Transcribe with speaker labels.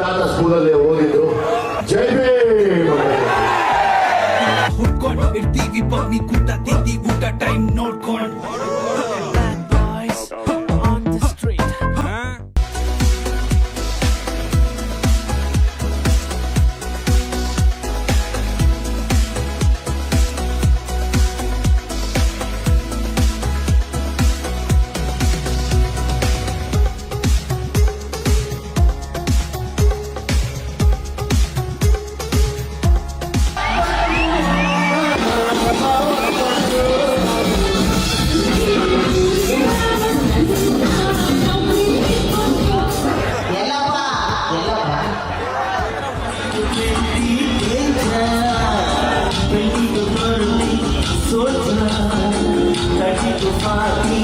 Speaker 1: ಸಿದ್ಧಾರ್ಥ ಸ್ಕೂಲಲ್ಲಿ ಓದಿದ್ದು. ಜೈ ಭೀಮ್.
Speaker 2: ಹುಡ್ಕೊಂಡು ಇರ್ತೀವಿ ಬನ್ನಿ ಕೂಟ ತಿಂದಿ ಊಟ ಟೈಮ್ ನೋಡ್ಕೊಂಡು
Speaker 3: Socha, 30 to 40,